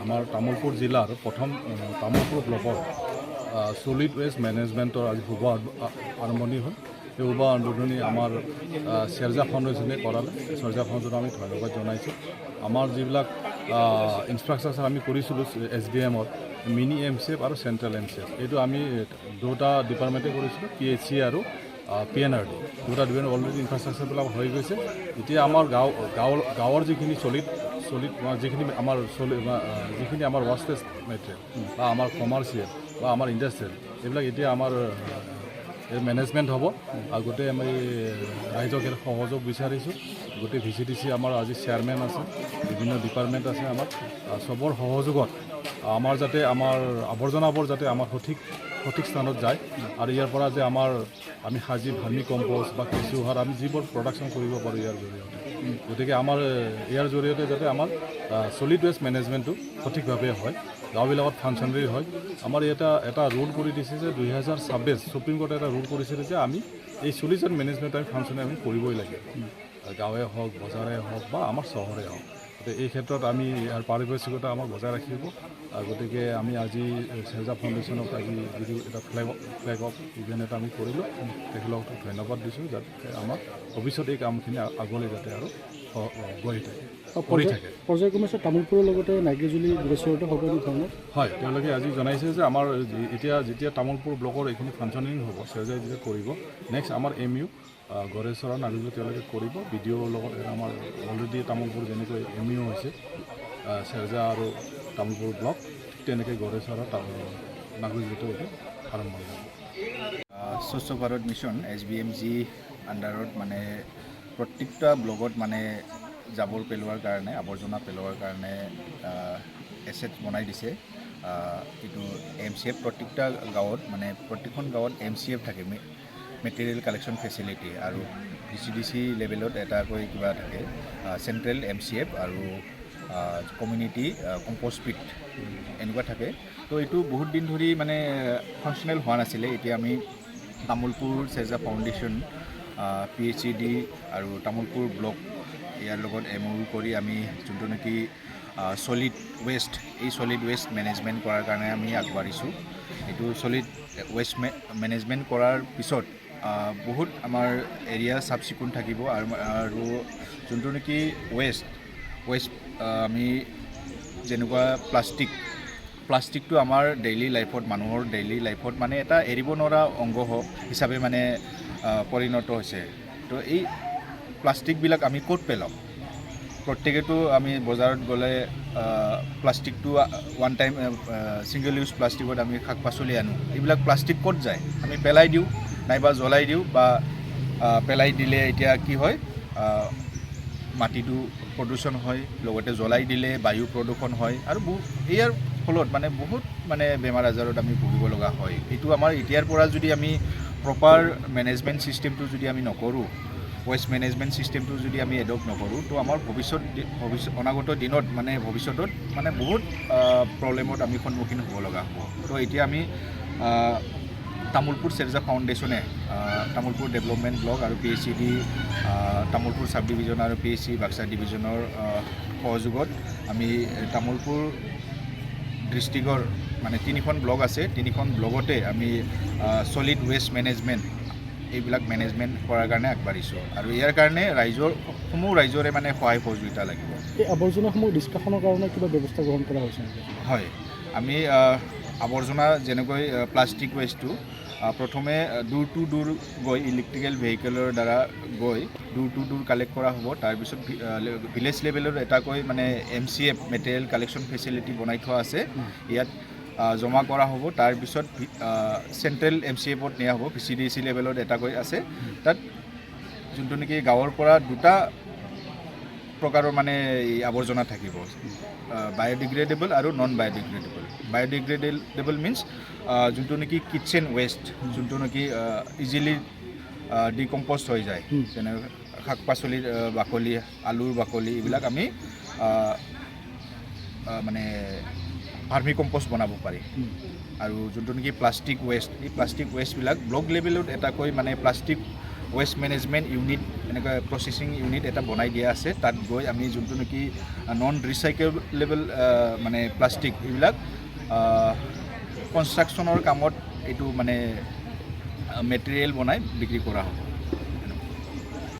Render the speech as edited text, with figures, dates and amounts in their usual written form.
আমাৰ তামোলপুৰ জিলাৰ প্ৰথম তামোলপুৰ ব্লকৰ ছলিড ৱেষ্ট মেনেজমেণ্টৰ আজি শুভ আৰম্ভণি হ'ল। এই শুভ আৰম্ভণি আমাৰ সেউজা ফাউণ্ডেশ্যনে কৰালে। সেউজা ফাউণ্ডেশ্যনক আমি ধন্যবাদ জনাইছোঁ। আমাৰ যিবিলাক ইনফ্ৰাষ্ট্ৰাকচাৰ আমি কৰিছিলোঁ SDMৰ মিনি MCF আৰু চেণ্ট্ৰেল MCF, এইটো আমি দুটা ডিপাৰ্টমেণ্টে কৰিছিলোঁ, PHC আৰু PNRD। দুটা অলৰেডি ইনফ্ৰাষ্ট্ৰাকচাৰবিলাক হৈ গৈছে। এতিয়া আমাৰ গাঁৱৰ যিখিনি ছলিড যিখিনি আমাৰ ৱেষ্টেজ মেটেৰিয়েল বা আমাৰ কমাৰ্চিয়েল বা আমাৰ ইণ্ডাষ্ট্ৰিয়েল, এইবিলাক এতিয়া আমাৰ মেনেজমেণ্ট হ'ব। আৰু গোটেই আমি ৰাইজক সহযোগ বিচাৰিছোঁ। গোটেই VCDC আমাৰ আজি চেয়াৰমেন আছে, বিভিন্ন ডিপাৰ্টমেণ্ট আছে। আমাৰ চবৰ সহযোগত আমাৰ যাতে আমাৰ আৱৰ্জনাবোৰ যাতে আমাৰ সঠিক স্থানত যায়, আৰু ইয়াৰ পৰা যে আমি সাজি ভাৰ্মি কম্পোষ্ট বা কেঁচু সাৰ আমি যিবোৰ প্ৰডাকশ্যন কৰিব পাৰোঁ ইয়াৰ জৰিয়তে, গতিকে আমাৰ ইয়াৰ জৰিয়তে যাতে আমাৰ ছলিড ৱেষ্ট মেনেজমেণ্টটো সঠিকভাৱে হয়, গাঁওবিলাকত ফাংচনেৰী হয়। আমাৰ এটা ৰুল কৰি দিছে যে 2026 ছুপ্ৰিম কোৰ্টে এটা ৰুল কৰিছিলে যে আমি এই ছলিড ৱেষ্ট মেনেজমেণ্ট আমি ফাংচনে আমি কৰিবই লাগে, গাঁৱে হওক, বজাৰে হওক বা আমাৰ চহৰে হওক। এই ক্ষেত্ৰত আমি ইয়াৰ পাৰিপাৰ্শ্বিকতা আমাক বজাই ৰাখিব। গতিকে আমি আজি সেউজা ফাউণ্ডেশ্যনক আজি যিটো এটা ফ্লেগ অফ ইভেণ্ট এটা আমি কৰিলোঁ, তেখেতলোকক ধন্যবাদ দিছোঁ, যাতে আমাৰ ভৱিষ্যত এই কামখিনি আগলৈ যাতে আৰু গৈ থাকে কৰি থাকে। পৰ্যায়ক্ৰমে তামোলপুৰৰ লগতে নাইকেজুলি গ্ৰেচৰতে হ'ব ধৰণৰ হয়, তেওঁলোকে আজি জনাইছে যে আমাৰ যেতিয়া তামোলপুৰ ব্লকৰ এইখিনি ফাংচনিং হ'ব, সেউজাই যেতিয়া কৰিব, নেক্সট আমাৰ MU গড়েশ্বৰ নাগৰিক তেওঁলোকে কৰিব। BDOৰ লগত আমাৰ অলৰেডি তামোলপুৰ যেনেকৈ MU হৈছে সেউজা আৰু তামোলপুৰ ব্লক, ঠিক তেনেকৈ গড়েশ্বৰ নাগৰিক আৰম্ভ হ'ব। স্বচ্ছ ভাৰত মিছন SBMG আণ্ডাৰত মানে প্ৰত্যেকটা ব্লকত মানে জাবৰ পেলোৱাৰ কাৰণে, আৱৰ্জনা পেলোৱাৰ কাৰণে এছেট বনাই দিছে। এইটো MCF প্ৰত্যেকটা গাঁৱত মানে প্ৰত্যেকখন গাঁৱত MCF থাকে, মেটেৰিয়েল কালেকশ্যন ফেচিলিটি, আৰু VCDC লেভেলত এটাকৈ কিবা থাকে চেণ্ট্ৰেল MCF আৰু কমিউনিটি কম্প'ষ্ট পিট এনেকুৱা থাকে। তো এইটো বহুত দিন ধৰি মানে ফাংচনেল হোৱা নাছিলে। এতিয়া আমি তামোলপুৰ সেউজা ফাউণ্ডেশ্যন, PHCD আৰু তামোলপুৰ ব্লক ইয়াৰ লগত MOU কৰি আমি যোনটো নেকি ছলিড ৱেষ্ট মেনেজমেণ্ট কৰাৰ কাৰণে আমি আগবাঢ়িছোঁ। এইটো ছলিড ৱেষ্ট মেনেজমেণ্ট কৰাৰ পিছত বহুত আমাৰ এৰিয়া চাফ চিকুণ থাকিব, আৰু যোনটো নেকি ৱেষ্ট আমি যেনেকুৱা প্লাষ্টিকটো আমাৰ ডেইলি লাইফত, মানুহৰ ডেইলি লাইফত মানে এটা এৰিব নোৱাৰা অংগ হিচাপে মানে পৰিণত হৈছে। তো এই প্লাষ্টিকবিলাক আমি ক'ত পেলাওঁ? প্ৰত্যেকেতো আমি বজাৰত গ'লে প্লাষ্টিকটো ওৱান টাইম ছিংগল ইউজ প্লাষ্টিকত আমি শাক পাচলি আনো, এইবিলাক প্লাষ্টিক ক'ত যায়? আমি পেলাই দিওঁ, নাইবা জ্বলাই দিওঁ, বা পেলাই দিলে এতিয়া কি হয়, মাটিটো প্ৰদূষণ হয়, লগতে জ্বলাই দিলে বায়ু প্ৰদূষণ হয়, আৰু ইয়াৰ ফলত মানে বহুত মানে বেমাৰ আজাৰত আমি ভুগিব লগা হয়। এইটো আমাৰ এতিয়াৰ পৰা যদি আমি প্ৰপাৰ মেনেজমেণ্ট ছিষ্টেমটো যদি আমি নকৰোঁ, ৱেষ্ট মেনেজমেণ্ট ছিষ্টেমটো যদি আমি এডপ্ট নকৰোঁ, তো আমাৰ অনাগত দিনত মানে ভৱিষ্যতত মানে বহুত প্ৰব্লেমত আমি সন্মুখীন হ'ব লগা হ'ব। তো এতিয়া আমি তামোলপুৰ সেউজা ফাউণ্ডেশ্যনে তামোলপুৰ ডেভেলপমেণ্ট ব্লক আৰু PHCD তামোলপুৰ চাব ডিভিজন আৰু PHC বাক্সা ডিভিজনৰ সহযোগত আমি তামোলপুৰ ডিষ্ট্ৰিক্টৰ মানে 3খন ব্লক আছে, 3খন ব্লকতে আমি ছলিড ৱেষ্ট মেনেজমেণ্ট এইবিলাক মেনেজমেণ্ট কৰাৰ কাৰণে আগবাঢ়িছোঁ। আৰু ইয়াৰ কাৰণে সমূহ ৰাইজৰে মানে সহায় সহযোগিতা লাগিব। এই আৱৰ্জনাসমূহ নিষ্কাশনৰ কাৰণে কিবা ব্যৱস্থা গ্ৰহণ কৰা হৈছে? হয়, আমি আৱৰ্জনা যেনেকৈ প্লাষ্টিক ৱেষ্টটো প্ৰথমে দূৰ টু দূৰ গৈ ইলেক্ট্ৰিকেল ভেহিকেলৰ দ্বাৰা গৈ দূৰ টু দূৰ কালেক্ট কৰা হ'ব। তাৰপিছত ভিলেজ লেভেলত এটাকৈ মানে MCF মেটেৰিয়েল কালেকশ্যন ফেচিলিটি বনাই থোৱা আছে, ইয়াত জমা কৰা হ'ব। তাৰপিছত চেণ্ট্ৰেল MCFত নিয়া হ'ব, VCDC লেভেলত এটাকৈ আছে। তাত যোনটো নেকি গাঁৱৰ পৰা দুটা প্ৰকাৰৰ মানে আৱৰ্জনা থাকিব, বায়'ডিগ্ৰেডেবল আৰু নন বায়'ডিগ্ৰেডেবল। বায়'ডিগ্ৰেডেবল মিনছ যোনটো নেকি কিটচেন ৱেষ্ট, যোনটো নেকি ইজিলি ডিকম্প'জ হৈ যায়, যেনে শাক পাচলিৰ বাকলি, আলুৰ বাকলি, এইবিলাক আমি মানে ভাৰ্মি কম্প'ষ্ট বনাব পাৰি। আৰু যোনটো নেকি প্লাষ্টিক ৱেষ্ট, এই প্লাষ্টিক ৱেষ্টবিলাক ব্লক লেভেলত এটাকৈ মানে প্লাষ্টিক ৱেষ্ট মেনেজমেণ্ট ইউনিট এনেকুৱা প্ৰচেছিং ইউনিট এটা বনাই দিয়া আছে। তাত গৈ আমি যোনটো নেকি নন ৰিচাইকেলেবল মানে প্লাষ্টিক এইবিলাক কনষ্ট্ৰাকশ্যনৰ কামত এইটো মানে মেটেৰিয়েল বনাই বিক্ৰী কৰা হ'ব।